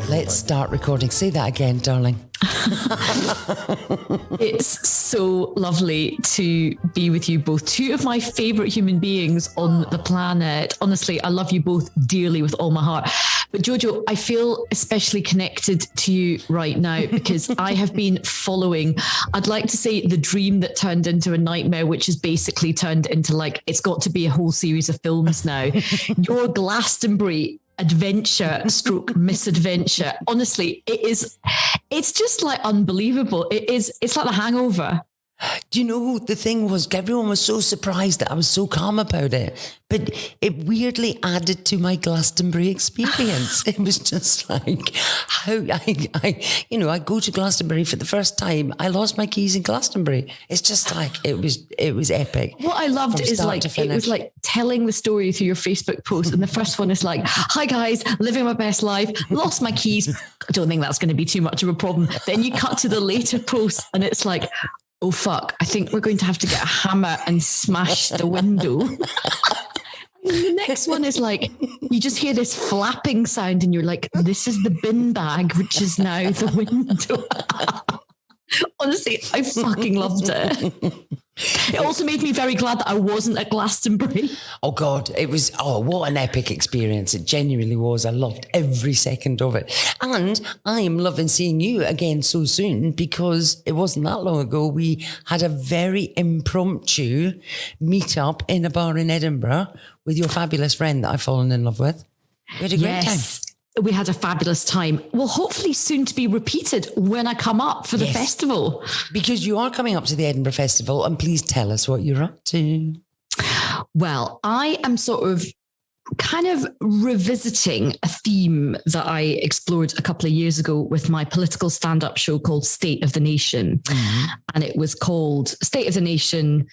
Let's start recording. Say that again, darling. It's so lovely to be with you both. Two of my favourite human beings on the planet. Honestly, I love you both dearly with all my heart. But Jojo, I feel especially connected to you right now because I have been following, I'd like to say, the dream that turned into a nightmare, which is basically turned into like, it's got to be a whole series of films now. Your Glastonbury adventure stroke misadventure. Honestly, it's just like unbelievable. It's like The Hangover. Do you know, the thing was, everyone was so surprised that I was so calm about it, but it weirdly added to my Glastonbury experience. It was just like how I go to Glastonbury for the first time. I lost my keys in Glastonbury. It's just like, it was epic. What I loved is like, it was like telling the story through your Facebook post. And the first one is like, hi guys, living my best life, lost my keys. I don't think that's going to be too much of a problem. Then you cut to the later post and it's like, oh, fuck, I think we're going to have to get a hammer and smash the window. And the next one is like, you just hear this flapping sound and you're like, this is the bin bag, which is now the window. Honestly, I fucking loved it. It also made me very glad that I wasn't at Glastonbury. Oh God, it was, what an epic experience. It genuinely was. I loved every second of it. And I am loving seeing you again so soon because it wasn't that long ago. We had a very impromptu meet up in a bar in Edinburgh with your fabulous friend that I've fallen in love with. We had a great time. We had a fabulous time. Well, hopefully soon to be repeated when I come up for the festival. Because you are coming up to the Edinburgh Festival, and please tell us what you're up to. Well, I am sort of kind of revisiting a theme that I explored a couple of years ago with my political stand-up show called State of the Nation. Mm-hmm. And it was called State of the Nation,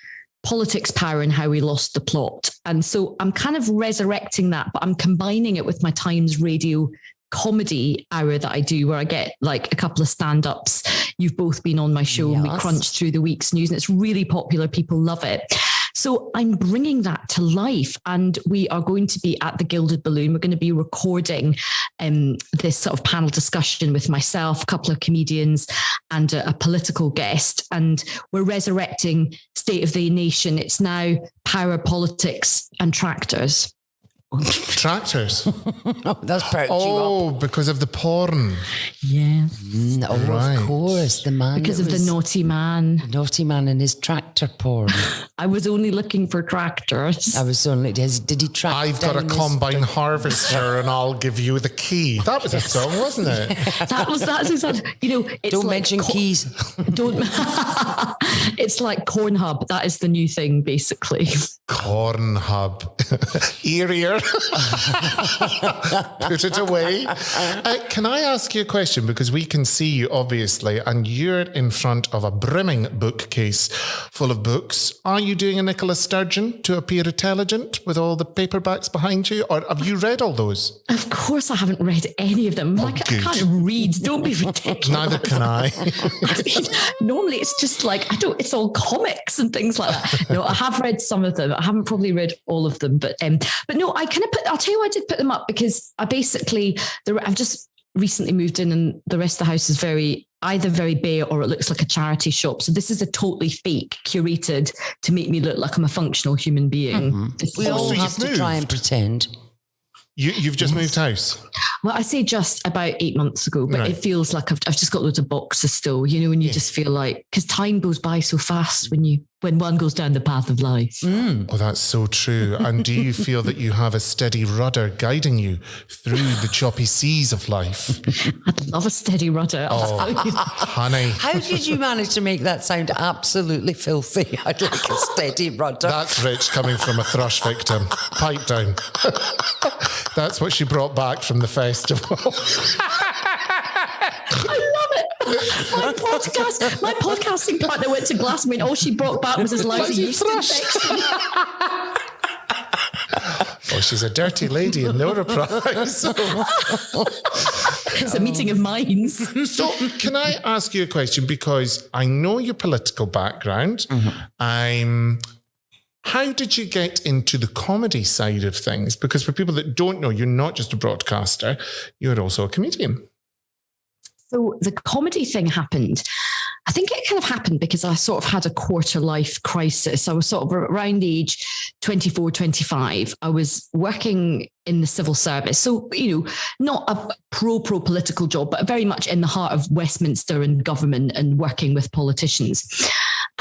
Politics, Power and How We Lost the Plot. And so I'm kind of resurrecting that, but I'm combining it with my Times Radio comedy hour that I do where I get like a couple of stand-ups. You've both been on my show and we crunch through the week's news and it's really popular. People love it. So I'm bringing that to life and we are going to be at the Gilded Balloon. We're going to be recording this sort of panel discussion with myself, a couple of comedians and a political guest. And we're resurrecting State of the Nation. It's now power, politics and tractors. Tractors? That's perked you up. Because of the porn. Yeah. Right. Of course. The man. Because of the naughty man. The naughty man and his tractor porn. I was only looking for tractors. Did he track I've got a combine harvester and I'll give you the key. That was a song, wasn't it? That's exactly, it's don't like mention keys. Don't. It's like Cornhub. That is the new thing, basically. Cornhub. Eerier. Put it away. Can I ask you a question? Because we can see you, obviously, and you're in front of a brimming bookcase full of books. Are you doing a Nicola Sturgeon to appear intelligent with all the paperbacks behind you? Or have you read all those? Of course I haven't read any of them. I can't read. Don't be ridiculous. Neither can I. Normally it's just like, it's all comics and things like that. No, I have read some of them. I haven't probably read all of them, but no, I'll tell you why I did put them up because I've just recently moved in and the rest of the house is either very bare or it looks like a charity shop. So this is a totally fake, curated to make me look like I'm a functional human being. Mm-hmm. We all have to try and pretend. You've just moved house? Well, I say just about 8 months ago, but It feels like I've just got loads of boxes still, when you just feel like, because time goes by so fast when one goes down the path of life. Oh, that's so true. And do you feel that you have a steady rudder guiding you through the choppy seas of life? I'd love a steady rudder. Oh, honey. How did you manage to make that sound absolutely filthy? I'd like a steady rudder. That's rich coming from a thrush victim. Pipe down. That's what she brought back from the festival. I love it. My podcasting partner went to Glastonbury and all she brought back was his lousy yeast infection. Oh, she's a dirty lady and no reprise. It's a meeting of minds. So can I ask you a question? Because I know your political background. Mm-hmm. How did you get into the comedy side of things? Because for people that don't know, you're not just a broadcaster, you're also a comedian. So the comedy thing happened. I think it kind of happened because I sort of had a quarter life crisis. I was sort of around the age 24, 25. I was working in the civil service. So, not a pro-political job, but very much in the heart of Westminster and government and working with politicians.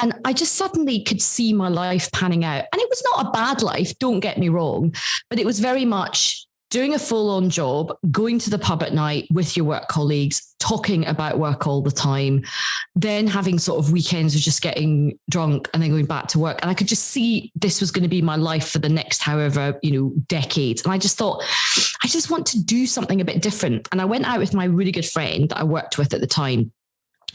And I just suddenly could see my life panning out. And it was not a bad life, don't get me wrong, but it was very much doing a full-on job, going to the pub at night with your work colleagues, talking about work all the time, then having sort of weekends of just getting drunk and then going back to work. And I could just see this was going to be my life for the next however, decades. And I just thought, I just want to do something a bit different. And I went out with my really good friend that I worked with at the time.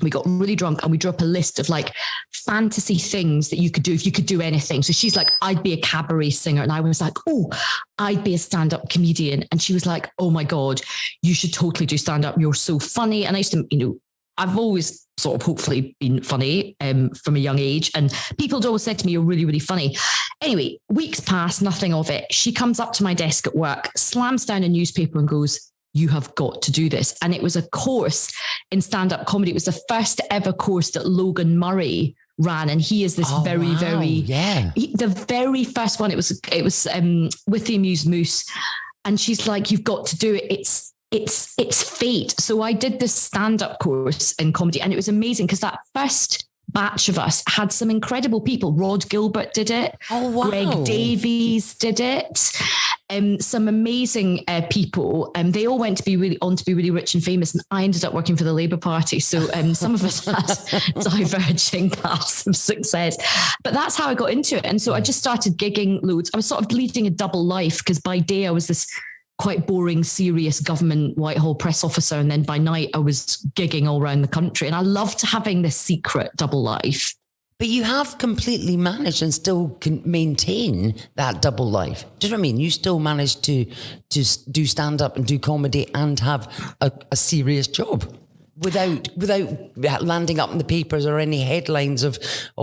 We got really drunk and we drew up a list of like fantasy things that you could do if you could do anything. So she's like, I'd be a cabaret singer. And I was like, oh, I'd be a stand-up comedian. And she was like, oh my God, you should totally do stand-up. You're so funny. And I used to, I've always sort of hopefully been funny from a young age. And people had always said to me, you're really, really funny. Anyway, weeks passed, nothing of it. She comes up to my desk at work, slams down a newspaper and goes, you have got to do this. And it was a course in stand-up comedy. It was the first ever course that Logan Murray ran. And he is this the very first one. It was with the Amused Moose. And she's like, you've got to do it. It's fate. So I did this stand-up course in comedy and it was amazing because that first batch of us had some incredible people. Rod Gilbert did it. Oh, wow. Greg Davies did it. Some amazing people. They all went to be really rich and famous. And I ended up working for the Labour Party. So some of us had diverging paths of success. But that's how I got into it. And so I just started gigging loads. I was sort of leading a double life because by day I was this quite boring, serious government Whitehall press officer. And then by night I was gigging all around the country. And I loved having this secret double life. But you have completely managed and still can maintain that double life. Do you know what I mean? You still managed to do stand-up and do comedy and have a serious job without landing up in the papers or any headlines of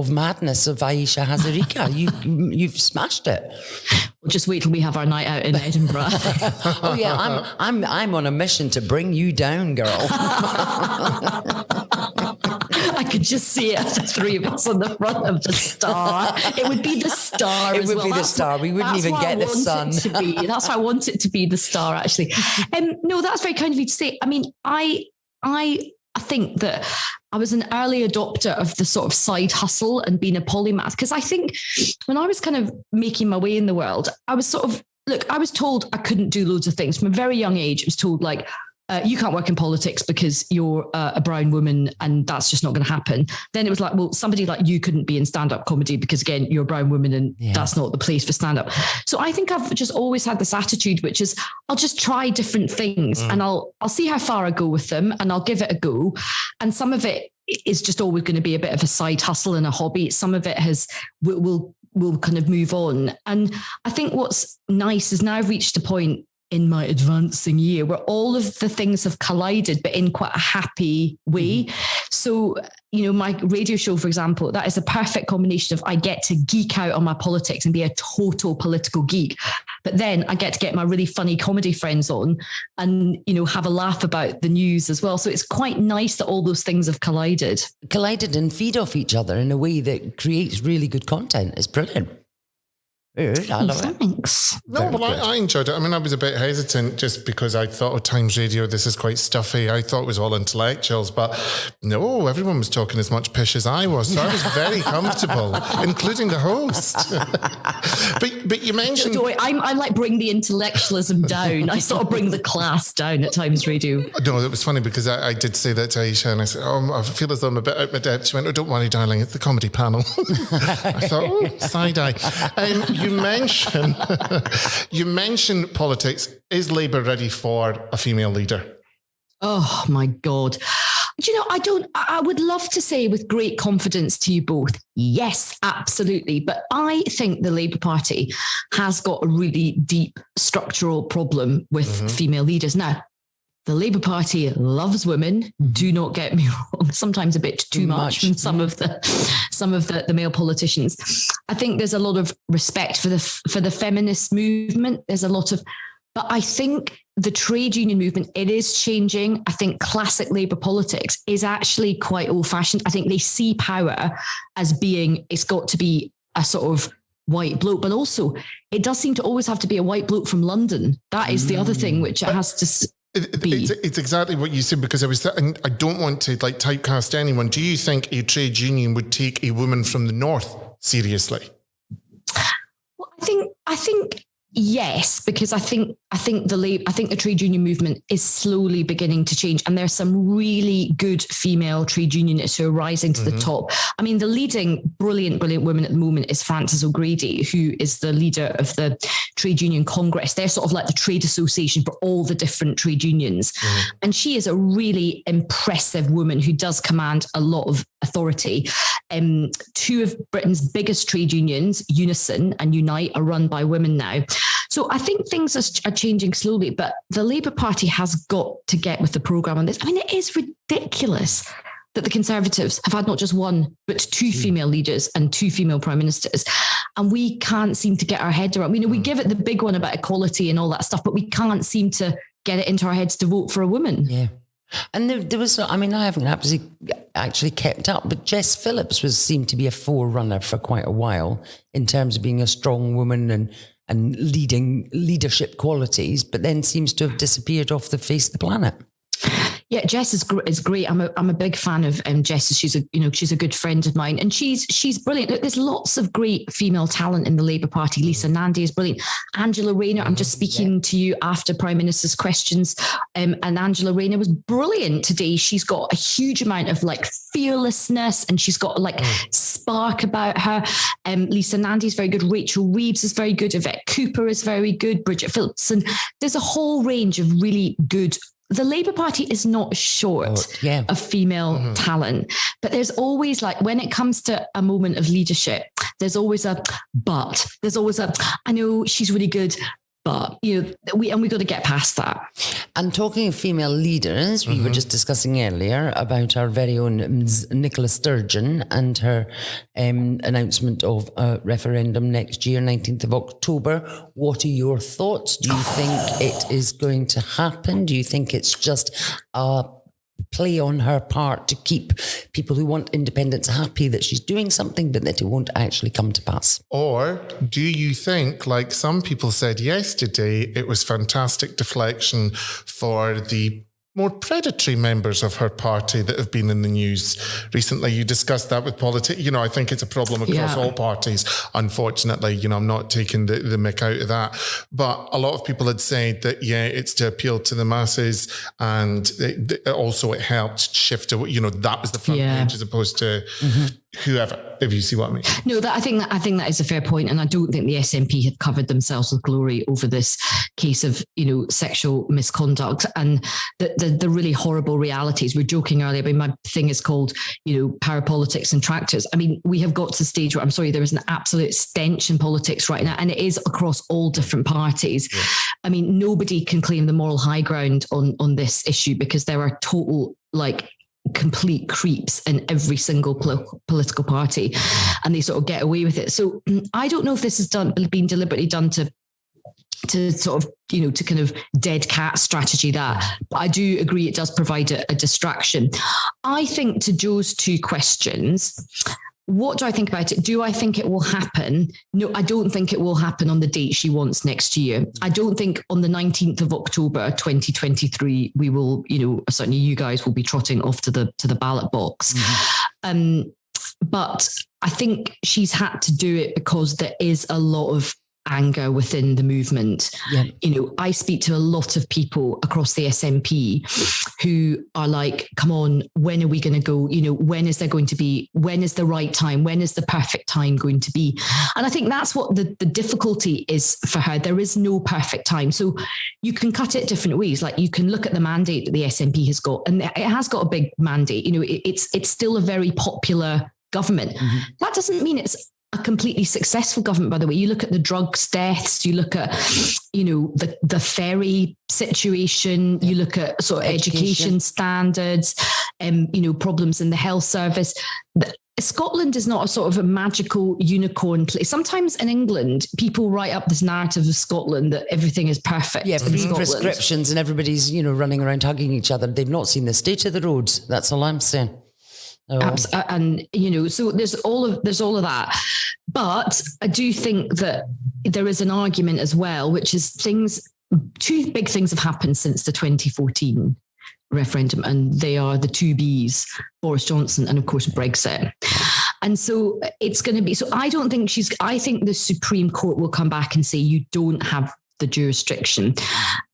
madness of Ayesha Hazarika. You've smashed it. Well, just wait till we have our night out in Edinburgh. Oh yeah, I'm on a mission to bring you down, girl. I could just see it, the three of us on the front of the Star. It would be the Star. It would be the Star. We wouldn't even get the sun. That's why I want it to be the Star, actually. No, that's very kind of you to say. I mean, I think that I was an early adopter of the sort of side hustle and being a polymath. Because I think when I was kind of making my way in the world, I was I was told I couldn't do loads of things. From a very young age, I was told like, you can't work in politics because you're a brown woman and that's just not going to happen. Then it was like, well, somebody like you couldn't be in stand-up comedy because again, you're a brown woman and that's not the place for stand-up. So I think I've just always had this attitude, which is I'll just try different things and I'll see how far I go with them and I'll give it a go. And some of it is just always going to be a bit of a side hustle and a hobby. Some of it will kind of move on. And I think what's nice is now I've reached a point in my advancing year where all of the things have collided, but in quite a happy way. So, my radio show, for example, that is a perfect combination of I get to geek out on my politics and be a total political geek, but then I get to get my really funny comedy friends on and, have a laugh about the news as well. So it's quite nice that all those things have collided And feed off each other in a way that creates really good content. It's brilliant. I love it. Thanks. No, but I enjoyed it. I mean, I was a bit hesitant just because I thought, Times Radio, this is quite stuffy. I thought it was all intellectuals, but no, everyone was talking as much pish as I was. So I was very comfortable, including the host. but you mentioned... Don't worry, I like bring the intellectualism down. I sort of bring the class down at Times Radio. No, it was funny because I did say that to Ayesha and I said, I feel as though I'm a bit out my depth. She went, don't worry, darling, it's the comedy panel. I thought, side eye. You mentioned politics. Is Labour ready for a female leader? Oh my God. I would love to say with great confidence to you both, yes, absolutely. But I think the Labour Party has got a really deep structural problem with female leaders. Now, the Labour Party loves women. Do not get me wrong. Sometimes a bit too much from some of the male politicians. I think there's a lot of respect for the feminist movement. There's a lot of, but I think the trade union movement, it is changing. I think classic Labour politics is actually quite old-fashioned. I think they see power as being, it's got to be a sort of white bloke, but also it does seem to always have to be a white bloke from London. That is the other thing, which it has to. It's exactly what you said, because I don't want to like typecast anyone. Do you think a trade union would take a woman from the north seriously? Well, I think yes, because I think the trade union movement is slowly beginning to change, and there's some really good female trade unionists who are rising to the top. I mean, the leading brilliant woman at the moment is Frances O'Grady, who is the leader of the Trade Union Congress. They're sort of like the trade association for all the different trade unions. And she is a really impressive woman who does command a lot of authority. Two of Britain's biggest trade unions, Unison and Unite, are run by women now. So I think things are changing slowly, but the Labour Party has got to get with the programme on this. I mean, it is ridiculous that the Conservatives have had not just one, but two female leaders and two female prime ministers. And we can't seem to get our head around. We give it the big one about equality and all that stuff, but we can't seem to get it into our heads to vote for a woman. Yeah. And there was, I mean, I haven't actually kept up, but Jess Phillips seemed to be a forerunner for quite a while in terms of being a strong woman and leadership qualities, but then seems to have disappeared off the face of the planet. Yeah, Jess is great. I'm a big fan of Jess. She's a good friend of mine, and she's brilliant. Look, there's lots of great female talent in the Labour Party. Lisa Nandy is brilliant. Angela Rayner, I'm just speaking to you after Prime Minister's questions, and Angela Rayner was brilliant today. She's got a huge amount of like fearlessness, and she's got like spark about her. Lisa Nandy is very good. Rachel Reeves is very good. Yvette Cooper is very good. Bridget Phillips, and there's a whole range of really good. The Labour Party is not short of female talent, but there's always, like, when it comes to a moment of leadership, there's always I know she's really good, but we got to get past that. And talking of female leaders, we were just discussing earlier about our very own Nicola Sturgeon and her announcement of a referendum next year, 19th of October. What are your thoughts? Do you think it is going to happen? Do you think it's just a play on her part to keep people who want independence happy that she's doing something, but that it won't actually come to pass? Or do you think, like some people said yesterday, it was fantastic deflection for the more predatory members of her party that have been in the news recently? You discussed that with politics. I think it's a problem across all parties. Unfortunately, I'm not taking the mick out of that. But a lot of people had said that, it's to appeal to the masses, and it also it helped shift to, that was the front page as opposed to whoever, if you see what I mean. No, I think that is a fair point, and I don't think the SNP have covered themselves with glory over this case of sexual misconduct and the really horrible realities. We were joking earlier. I mean, my thing is called power politics and tractors. I mean, we have got to a stage where, I'm sorry, there is an absolute stench in politics right now, and it is across all different parties. Yeah. I mean, nobody can claim the moral high ground on this issue, because there are total complete creeps in every single political party, and they sort of get away with it. So I don't know if this has been deliberately done to sort of, to kind of dead cat strategy that, but I do agree it does provide a distraction. I think, to Joe's two questions, what do I think about it? Do I think it will happen? No, I don't think it will happen on the date she wants next year. I don't think on the 19th of October, 2023, we will, certainly you guys will be trotting off to the ballot box. But I think she's had to do it because there is a lot of anger within the movement. Yeah. I speak to a lot of people across the SNP who are like, come on, when are we going to go? When is the right time? When is the perfect time going to be? And I think that's what the difficulty is for her. There is no perfect time. So you can cut it different ways. Like, you can look at the mandate that the SNP has got, and it has got a big mandate. It's still a very popular government. That doesn't mean it's a completely successful government, by the way. You look at the drugs deaths, you look at, the ferry situation, you look at sort of education standards, problems in the health service. Scotland is not a sort of a magical unicorn place. Sometimes in England, people write up this narrative of Scotland that everything is perfect. Yeah, free prescriptions and everybody's, running around hugging each other. They've not seen the state of the roads. That's all I'm saying. And so there's all of that, but I do think that there is an argument as well, which is two big things have happened since the 2014 referendum, and they are the two Bs, Boris Johnson and of course Brexit. And so it's going to be, so I think the Supreme Court will come back and say you don't have the jurisdiction.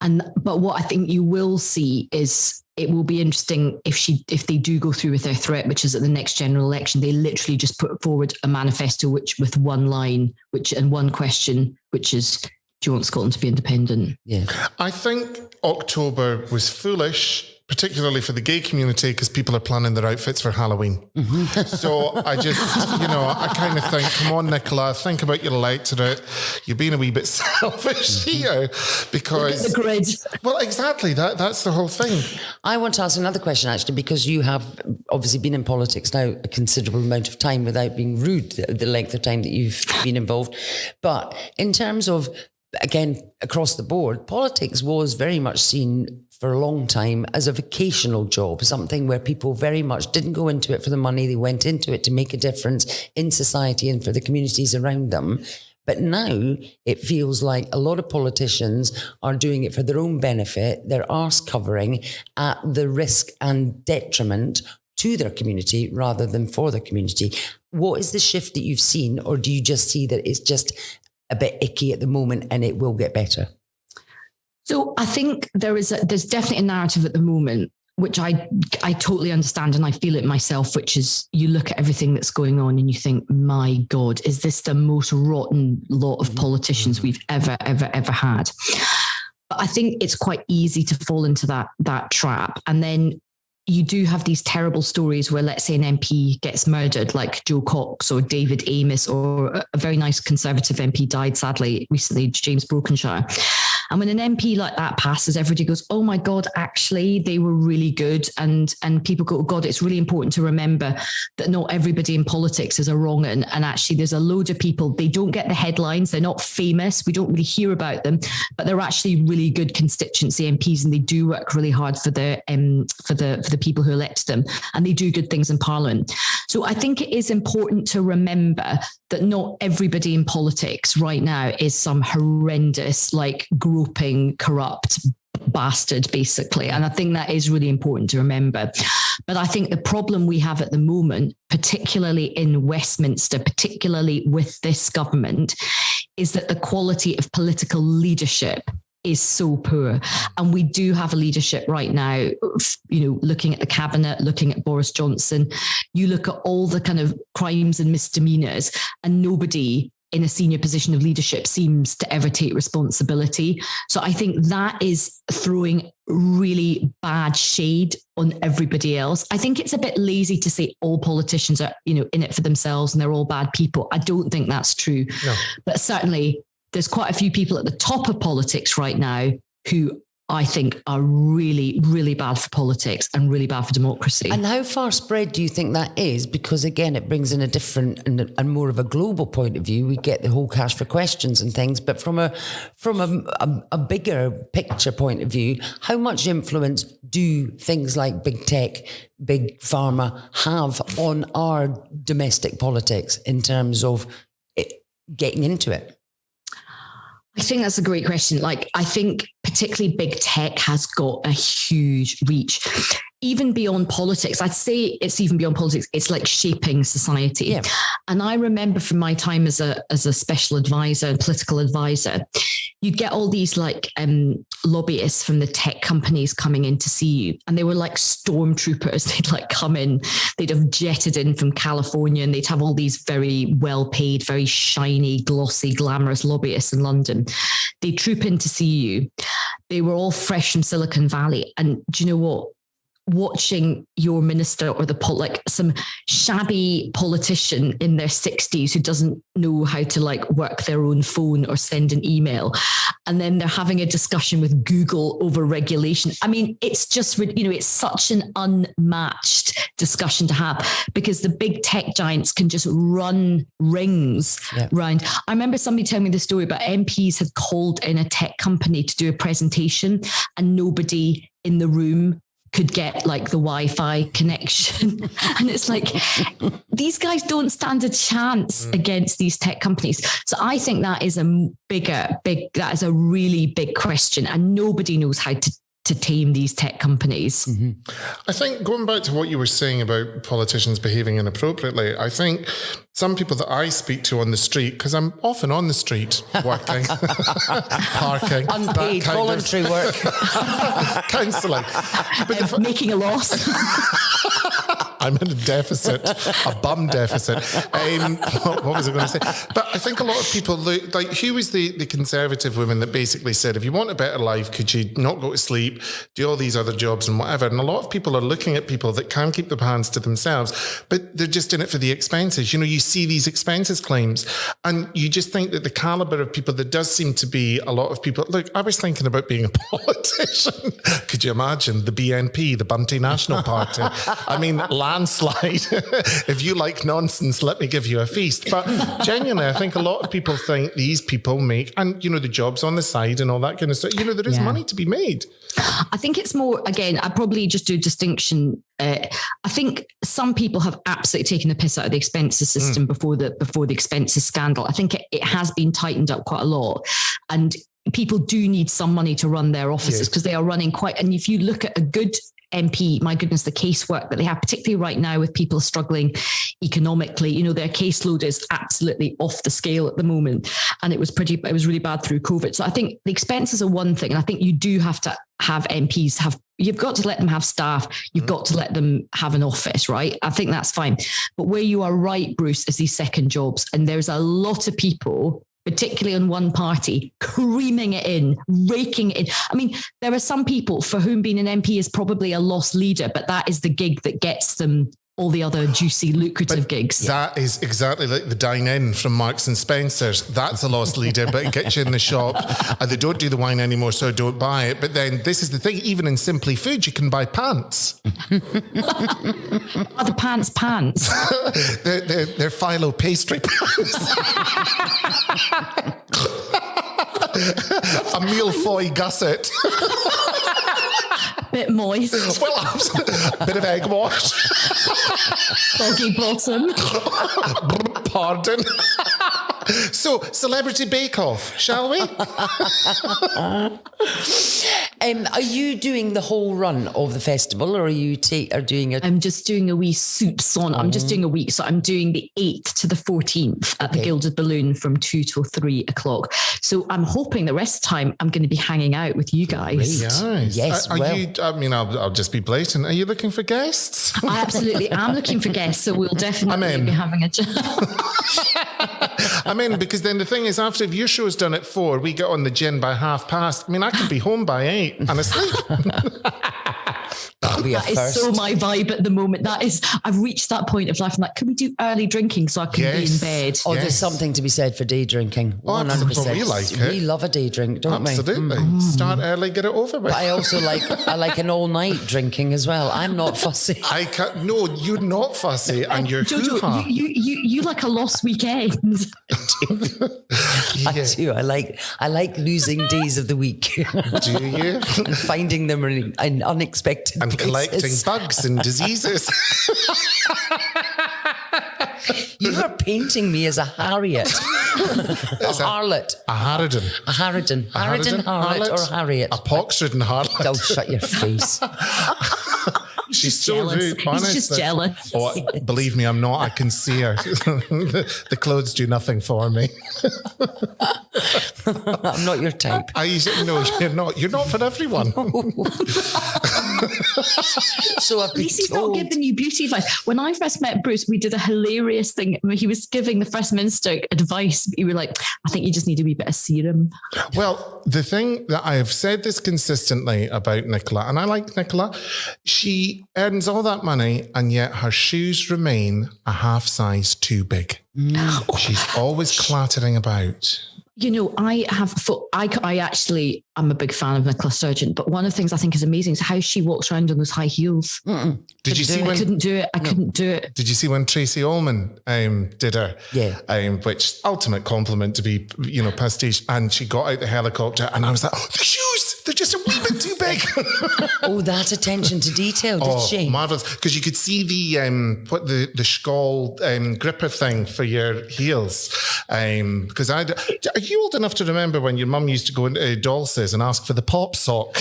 But what I think you will see is it will be interesting if they do go through with their threat, which is at the next general election, they literally just put forward a manifesto with one line, and one question, which is, do you want Scotland to be independent? Yeah. I think October was foolish, particularly for the gay community, because people are planning their outfits for Halloween. Mm-hmm. So I just, I kind of think, come on, Nicola, think about your electorate. You're being a wee bit selfish here because... Look at the grid. Well, exactly. That's the whole thing. I want to ask another question, actually, because you have obviously been in politics now a considerable amount of time without being rude, the length of time that you've been involved. But in terms of, again, across the board, politics was very much seen for a long time as a vocational job, something where people very much didn't go into it for the money. They went into it to make a difference in society and for the communities around them. But now it feels like a lot of politicians are doing it for their own benefit. They're arse covering at the risk and detriment to their community rather than for the community. What is the shift that you've seen, or do you just see that it's just a bit icky at the moment and it will get better? So I think there's definitely a narrative at the moment, which I totally understand and I feel it myself, which is you look at everything that's going on and you think, my God, is this the most rotten lot of politicians we've ever had? But I think it's quite easy to fall into that trap. And then you do have these terrible stories where, let's say, an MP gets murdered, like Joe Cox or David Amos, or a very nice Conservative MP died sadly recently, James Brokenshire. And when an MP like that passes, everybody goes, oh my God, actually, they were really good. And people go, oh God, it's really important to remember that not everybody in politics is a wrong un. And actually, there's a load of people, they don't get the headlines. They're not famous. We don't really hear about them, but they're actually really good constituency MPs and they do work really hard for the people who elect them. And they do good things in Parliament. So I think it is important to remember that not everybody in politics right now is some horrendous, like groping, corrupt bastard, basically. And I think that is really important to remember. But I think the problem we have at the moment, particularly in Westminster, particularly with this government, is that the quality of political leadership is so poor. And we do have a leadership right now, looking at the cabinet, looking at Boris Johnson, you look at all the kind of crimes and misdemeanors and nobody in a senior position of leadership seems to ever take responsibility. So I think that is throwing really bad shade on everybody else. I think it's a bit lazy to say all politicians are, in it for themselves and they're all bad people. I don't think that's true. No. But certainly there's quite a few people at the top of politics right now who I think are really, really bad for politics and really bad for democracy. And how far spread do you think that is? Because again, it brings in a different and more of a global point of view. We get the whole cash for questions and things, but from a bigger picture point of view, how much influence do things like big tech, big pharma have on our domestic politics in terms of getting into it? I think that's a great question. I think particularly big tech has got a huge reach, even beyond politics. I'd say it's even beyond politics. It's like shaping society. Yeah. And I remember from my time as a special advisor and political advisor, you'd get all these lobbyists from the tech companies coming in to see you. And they were like stormtroopers. They'd come in, they'd have jetted in from California and they'd have all these very well paid, very shiny, glossy, glamorous lobbyists in London. They troop in to see you. They were all fresh from Silicon Valley. And do you know what? watching your minister or like some shabby politician in their 60s who doesn't know how to like work their own phone or send an email. And then they're having a discussion with Google over regulation. I mean, it's just, it's such an unmatched discussion to have because the big tech giants can just run rings round. I remember somebody telling me the story about MPs had called in a tech company to do a presentation and nobody in the room could get like the Wi-Fi connection. And it's like, these guys don't stand a chance against these tech companies. So I think that is that is a really big question. And nobody knows how to tame these tech companies. Mm-hmm. I think going back to what you were saying about politicians behaving inappropriately, I think some people that I speak to on the street, because I'm often on the street working, parking, unpaid voluntary work, counselling, making a loss. I'm in a deficit, a bum deficit. What was I going to say? But I think a lot of people look like, who was the conservative woman that basically said, if you want a better life, could you not go to sleep, do all these other jobs and whatever? And a lot of people are looking at people that can keep their hands to themselves, but they're just in it for the expenses. You see these expenses claims and you just think that the caliber of people, there does seem to be a lot of people. Look, I was thinking about being a politician. Could you imagine the BNP, the Bunty National Party? I mean, landslide. If you like nonsense, let me give you a feast. But genuinely, I think a lot of people think these people make, and the jobs on the side and all that kind of stuff, there is money to be made. I think it's more, again, I probably just do a distinction. I think some people have absolutely taken the piss out of the expenses system before the expenses scandal. I think it has been tightened up quite a lot. And people do need some money to run their offices because they are running quite, and if you look at a good MP, my goodness, the casework that they have, particularly right now with people struggling economically, their caseload is absolutely off the scale at the moment. And it was really bad through COVID. So I think the expenses are one thing. And I think you do have to have MPs you've got to let them have staff. You've got to let them have an office, right? I think that's fine. But where you are right, Bruce, is these second jobs. And there's a lot of people, particularly on one party, creaming it in, raking it in. I mean, there are some people for whom being an MP is probably a lost leader, but that is the gig that gets them all the other juicy, lucrative gigs. That is exactly like the dine-in from Marks and Spencer's. That's a lost leader, but it gets you in the shop. And they don't do the wine anymore, so don't buy it. But then this is the thing, even in Simply Food, you can buy pants. Are the pants? they're phyllo pastry pants. A mille-feuille gusset. Bit moist. Well, a bit of egg wash. Soggy bottom. Pardon. So, Celebrity Bake Off, shall we? Are you doing the whole run of the festival, or are you doing it? I'm just doing a wee soups on. I'm just doing a week. So I'm doing the 8th to the 14th at the Gilded Balloon from 2 till 3 o'clock. So I'm hoping the rest of the time I'm going to be hanging out with you guys. Nice. Yes. I'll just be blatant. Are you looking for guests? I absolutely am looking for guests. So we'll definitely be having a chat. I'm in, because then the thing is, after if your show's done at 4, we get on the gin by past. I mean, I could be home by 8 and asleep. That'll be that is so my vibe at the moment. I've reached that point of life. I'm like, can we do early drinking so I can be in bed? Oh, there's something to be said for day drinking. 100%. Well, we like it. We love a day drink, don't we? Absolutely. Start early, get it over with. But I also like an all night drinking as well. I'm not fussy. No, you're not fussy, and you're Jojo, you like a lost weekend. I do. I like losing days of the week. Do you? And finding them in unexpected and places. Collecting bugs and diseases. You are painting me as a Harriet. A harlot. A Harridan. A Harridan. Harridan, harlot, or Harriet. A pox-ridden harlot. Oh, shut your face. She's so jealous. rude, honestly. He's just jealous. Oh, believe me, I'm not. I can see her. The clothes do nothing for me. I'm not your type. No, you're not. You're not for everyone. So I've At been least he's not told. giving you beauty advice. When I first met Bruce, we did a hilarious thing where he was giving the First Minister advice. You were like, I think you just need a wee bit of serum. Well, the thing that I have said this consistently about Nicola, and I like Nicola, she earns all that money and yet her shoes remain a half size too big. She's always clattering about. You know, I actually, I'm a big fan of Nicola Sturgeon, but one of the things I think is amazing is how she walks around in those high heels. Did you see I when? couldn't do it. I couldn't do it. Did you see when Tracy Ullman did her? Yeah. Which ultimate compliment to be, pastiche. And she got out the helicopter, and I was like, oh, the shoes, they're just a wee bit too big. Oh, that attention to detail, did she? Marvelous! Because you could see the Skoll gripper thing for your heels. Because are you old enough to remember when your mum used to go into Dulce's and ask for the pop sock?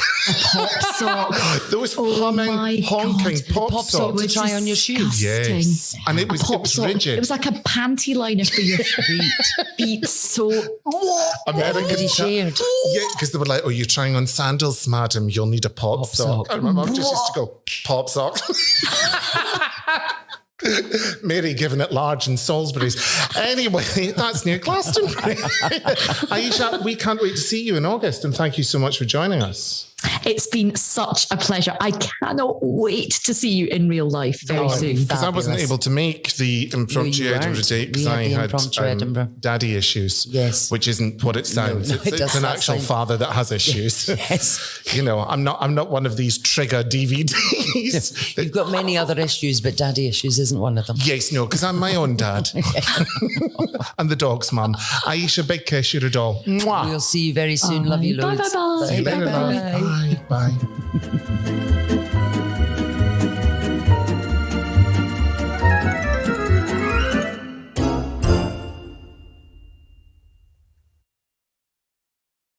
Pop sock. Those my honking God. pop socks. to try on your shoes. Disgusting. Yes, and it was Sock. rigid. It was like a panty liner for your feet. So American Everybody shared. Yeah, because they were like, "Oh, you're trying on sandals, madam. You'll need a pop sock." sock. And my mum just used to go, "Pop sock." Mary giving it large in Salisbury's. Anyway, that's near Glastonbury. Ayesha, we can't wait to see you in August, and thank you so much for joining us. it's been such a pleasure. I cannot wait to see you in real life very soon. Because I wasn't Fabulous. able to make the impromptu No, you Edinburgh weren't. date because We had I the had impromptu Edinburgh. daddy issues. Yes. Which isn't what it sounds. No, it's it does an not actual sound- father that has issues. Yes. You know, I'm not one of these trigger DVDs. You've got many other issues, but daddy issues isn't one of them. Yes, no, because I'm my own dad. And the dog's mum. Ayesha, big kiss, you're a doll. Mwah. We'll see you very soon. Love you Bye, loads. bye, bye. See you later, Bye, love. bye. Bye. Bye.